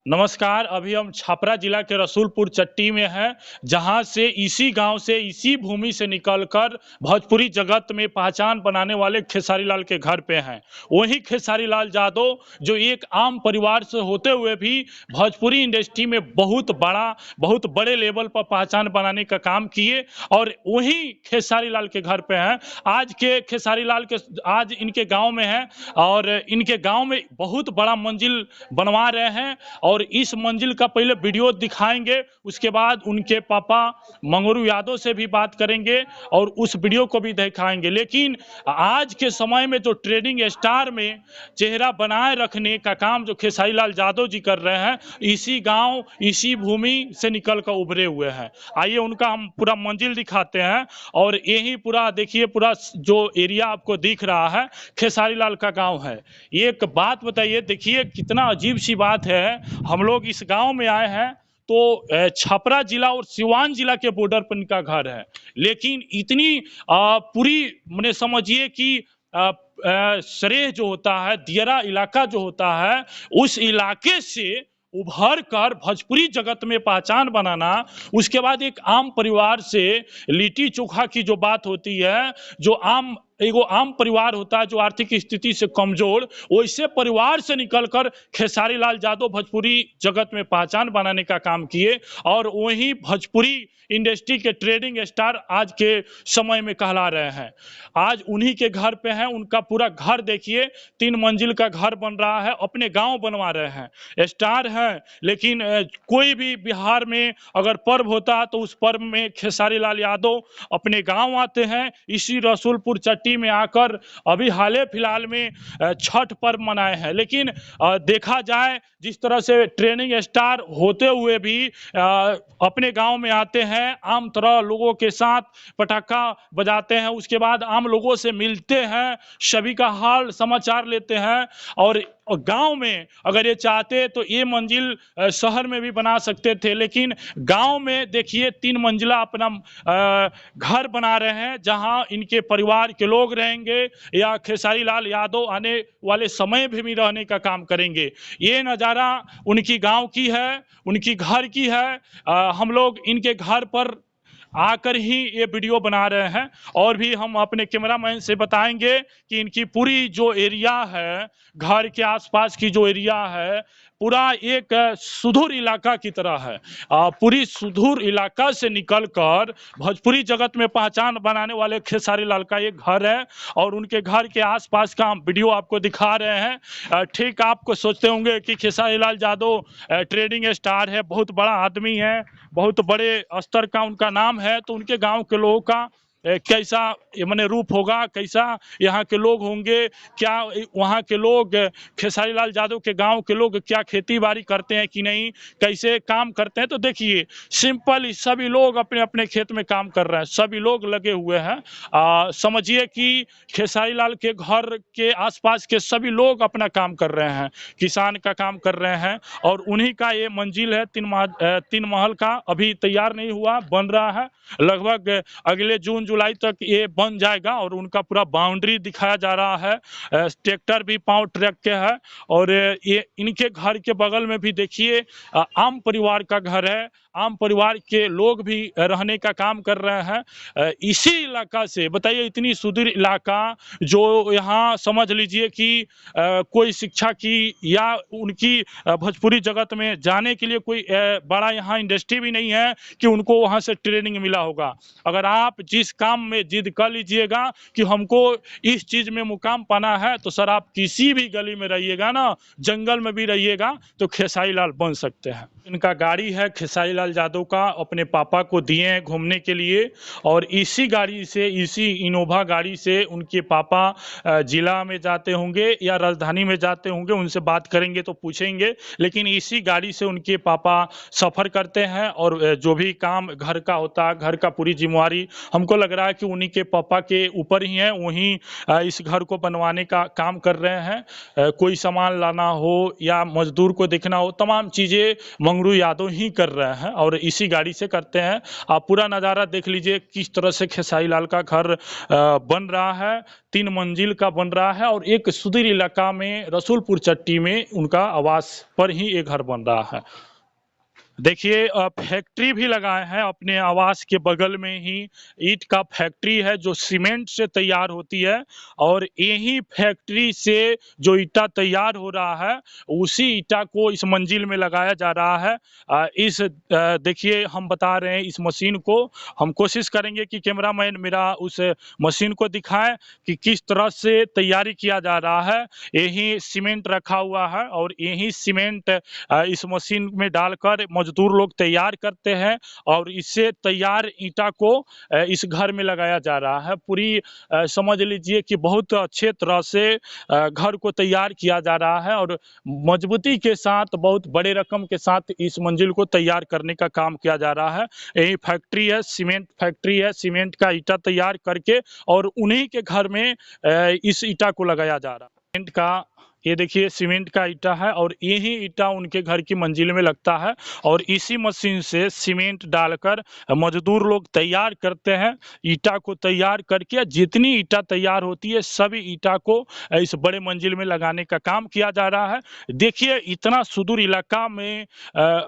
नमस्कार। अभी हम छपरा जिला के रसूलपुर चट्टी में हैं, जहां से इसी गांव से इसी भूमि से निकलकर भोजपुरी जगत में पहचान बनाने वाले खेसारी लाल के घर पे हैं। वही खेसारी लाल यादव जो एक आम परिवार से होते हुए भी भोजपुरी इंडस्ट्री में बहुत बड़े लेवल पर पहचान बनाने का काम किए और वही खेसारी लाल के घर पे हैं। आज के खेसारी लाल के आज इनके गाँव में हैं और इनके गाँव में बहुत बड़ा मंजिल बनवा रहे हैं और इस मंजिल का पहले वीडियो दिखाएंगे, उसके बाद उनके पापा मंगरू यादव से भी बात करेंगे और उस वीडियो को भी दिखाएंगे। लेकिन आज के समय में जो ट्रेडिंग स्टार में चेहरा बनाए रखने का काम जो खेसारी लाल यादव जी कर रहे हैं, इसी गांव इसी भूमि से निकल कर उभरे हुए हैं। आइए उनका हम पूरा मंजिल दिखाते हैं और यही पूरा देखिए, पूरा जो एरिया आपको दिख रहा है खेसारी लाल का गाँव है। एक बात बताइए, देखिए कितना अजीब सी बात है। हम लोग इस गांव में आए हैं तो छपरा जिला और सिवान जिला के बॉर्डर पर इनका घर है, लेकिन इतनी पूरी मैंने समझिए कि सरेह जो होता है, दियरा इलाका जो होता है, उस इलाके से उभर कर भोजपुरी जगत में पहचान बनाना, उसके बाद एक आम परिवार से लिट्टी चोखा की जो बात होती है, जो आम परिवार होता है जो आर्थिक स्थिति से कमजोर, वैसे परिवार से निकलकर खेसारी लाल यादव भोजपुरी जगत में पहचान बनाने का काम किए और वही भोजपुरी इंडस्ट्री के ट्रेडिंग स्टार आज के समय में कहला रहे हैं। आज उन्हीं के घर पे हैं। उनका पूरा घर देखिए, 3 मंजिल का घर बन रहा है, अपने गांव बनवा रहे हैं। स्टार हैं, लेकिन कोई भी बिहार में अगर पर्व होता तो उस पर्व में खेसारी लाल यादव अपने गांव आते हैं। इसी रसूलपुर चट्टी में आकर अभी हाल फिलहाल में छठ पर्व मनाए हैं। लेकिन देखा जाए, जिस तरह से ट्रेनिंग स्टार होते हुए भी अपने गांव में आते हैं, आम तरह लोगों के साथ पटाखा बजाते हैं, उसके बाद आम लोगों से मिलते हैं, सभी का हाल समाचार लेते हैं और गांव में अगर ये चाहते तो ये मंजिल शहर में भी बना सकते थे, लेकिन गांव में देखिए 3 मंजिला अपना घर बना रहे हैं, जहां इनके परिवार के लोग रहेंगे या खेसारी लाल यादव आने वाले समय भी रहने का काम करेंगे। ये नज़ारा उनकी गांव की है, उनकी घर की है। हम लोग इनके घर पर आकर ही ये वीडियो बना रहे हैं और भी हम अपने कैमरामैन से बताएंगे कि इनकी पूरी जो एरिया है, घर के आसपास की जो एरिया है, पूरा एक सुदूर इलाका की तरह है। पूरी सुदूर इलाका से निकलकर भोजपुरी जगत में पहचान बनाने वाले खेसारी लाल का एक घर है और उनके घर के आसपास का हम वीडियो आपको दिखा रहे हैं। ठीक आपको सोचते होंगे कि खेसारी लाल यादव ट्रेडिंग स्टार है, बहुत बड़ा आदमी है, बहुत बड़े स्तर का उनका नाम है, तो उनके गांव के लोगों का कैसा माने रूप होगा, कैसा यहाँ के लोग होंगे, क्या वहाँ के लोग खेसारी लाल यादव के गांव के लोग क्या खेती बाड़ी करते हैं कि नहीं, कैसे काम करते हैं। तो देखिए सिंपल, सभी लोग अपने अपने खेत में काम कर रहे हैं, सभी लोग लगे हुए हैं। समझिए कि खेसारी लाल के घर के आसपास के सभी लोग अपना काम कर रहे हैं, किसान का काम कर रहे हैं और उन्हीं का ये मंजिल है। 3 महल का अभी तैयार नहीं हुआ, बन रहा है। लगभग अगले जून जुलाई तक ये बन जाएगा और उनका पूरा बाउंड्री दिखाया जा रहा है। ट्रैक्टर भी पावर ट्रैक के है और ये इनके घर के बगल में भी देखिए आम परिवार का घर है, आम परिवार के लोग भी रहने का काम कर रहे हैं। इसी इलाका से बताइए, इतनी सुदूर इलाका जो यहाँ समझ लीजिए कि कोई शिक्षा की या उनकी भोजपुरी जगत में जाने के लिए कोई बड़ा यहाँ इंडस्ट्री भी नहीं है कि उनको वहाँ से ट्रेनिंग मिला होगा। अगर आप जिस काम में जिद कर लीजिएगा कि हमको इस चीज में मुकाम पाना है, तो सर आप किसी भी गली में रहिएगा ना, जंगल में भी रहिएगा, तो खेसारी लाल बन सकते हैं। इनका गाड़ी है खेसारी लाल यादव का, अपने पापा को दिए हैं घूमने के लिए और इसी गाड़ी से, इसी इनोवा गाड़ी से उनके पापा जिला में जाते होंगे या राजधानी में जाते होंगे, उनसे बात करेंगे तो पूछेंगे। लेकिन इसी गाड़ी से उनके पापा सफ़र करते हैं और जो भी काम घर का होता है, घर का पूरी जिम्मेवारी हमको लग रहा है कि उन्हीं के पापा के ऊपर ही है। वहीं इस घर को बनवाने का काम कर रहे हैं। कोई सामान लाना हो या मजदूर को देखना हो, तमाम चीज़ें मंगरू यादव ही कर रहे हैं। और इसी गाड़ी से करते हैं। आप पूरा नज़ारा देख लीजिए किस तरह से खेसारी लाल का घर बन रहा है। 3 मंजिल का बन रहा है और एक सुदूर इलाका में रसूलपुर चट्टी में उनका आवास पर ही ये घर बन रहा है। देखिए फैक्ट्री भी लगाए हैं अपने आवास के बगल में ही। ईंट का फैक्ट्री है जो सीमेंट से तैयार होती है और यही फैक्ट्री से जो ईंटा तैयार हो रहा है उसी ईंटा को इस मंजिल में लगाया जा रहा है। देखिए हम बता रहे हैं इस मशीन को, हम कोशिश करेंगे कि कैमरामैन मेरा उस मशीन को दिखाए कि किस तरह से तैयारी किया जा रहा है। यही सीमेंट रखा हुआ है और यही सीमेंट इस मशीन में डालकर मजदूर लोग तैयार करते हैं और इससे तैयार ईंटा को इस घर में लगाया जा रहा है। पूरी समझ लीजिए कि बहुत अच्छे तरह से घर को तैयार किया जा रहा है और मजबूती के साथ बहुत बड़े रकम के साथ इस मंजिल को तैयार करने का काम किया जा रहा है। यही फैक्ट्री है, सीमेंट फैक्ट्री है, सीमेंट का ईंटा तैयार करके और उन्हीं के घर में इस ईंटा को लगाया जा रहा है। सीमेंट का ये देखिए सीमेंट का ईंटा है और यही ईंटा उनके घर की मंजिल में लगता है और इसी मशीन से सीमेंट डालकर मजदूर लोग तैयार करते हैं। ईंटा को तैयार करके जितनी ईंटा तैयार होती है सभी ईंटा को इस बड़े मंजिल में लगाने का काम किया जा रहा है। देखिए इतना सुदूर इलाका में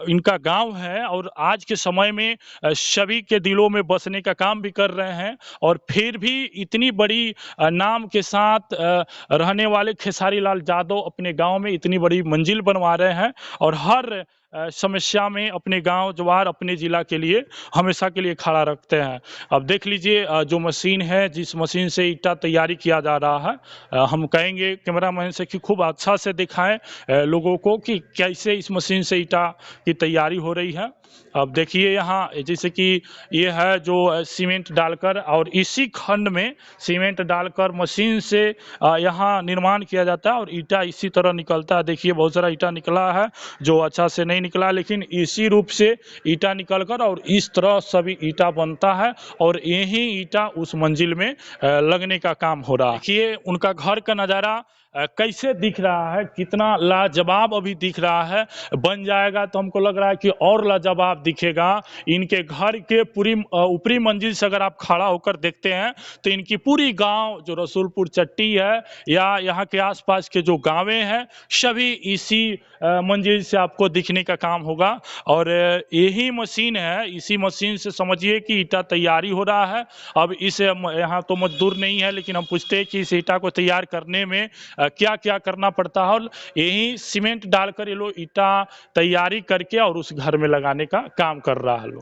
इनका गांव है और आज के समय में सभी के दिलों में बसने का काम भी कर रहे हैं और फिर भी इतनी बड़ी नाम के साथ रहने वाले खेसारी लाल यादव अपने गांव में इतनी बड़ी मंजिल बनवा रहे हैं और हर समस्या में अपने गांव जवार अपने जिला के लिए हमेशा के लिए खड़ा रखते हैं। अब देख लीजिए जो मशीन है जिस मशीन से ईंटा तैयारी किया जा रहा है, हम कहेंगे कैमरामैन से कि खूब अच्छा से दिखाएं लोगों को कि कैसे इस मशीन से ईंटा की तैयारी हो रही है। अब देखिए यहाँ जैसे कि ये है जो सीमेंट डालकर और इसी खंड में सीमेंट डालकर मशीन से यहाँ निर्माण किया जाता है और ईंटा इसी तरह निकलता है। देखिए बहुत सारा ईंटा निकला है जो अच्छा से नहीं निकला, लेकिन इसी रूप से ईंटा निकलकर और इस तरह सभी ईंटा बनता है और यही ईंटा उस मंजिल में लगने का काम हो रहा है। देखिए उनका घर का नज़ारा कैसे दिख रहा है, कितना लाजवाब अभी दिख रहा है। बन जाएगा तो हमको लग रहा है कि और लाजवाब दिखेगा। इनके घर के पूरी ऊपरी मंजिल से अगर आप खड़ा होकर देखते हैं तो इनकी पूरी गांव जो रसूलपुर चट्टी है या यहाँ के आसपास के जो गांवें हैं सभी इसी मंजिल से आपको दिखने का काम होगा और यही मशीन है, इसी मशीन से समझिए कि ईंटा तैयारी हो रहा है। अब इस यहाँ तो मजदूर नहीं है लेकिन हम पूछते हैं कि इस ईंटा को तैयार करने में क्या क्या करना पड़ता है और यही सीमेंट डालकर ये लोग ईंटा तैयारी करके और उस घर में लगाने का काम कर रहा है लोग।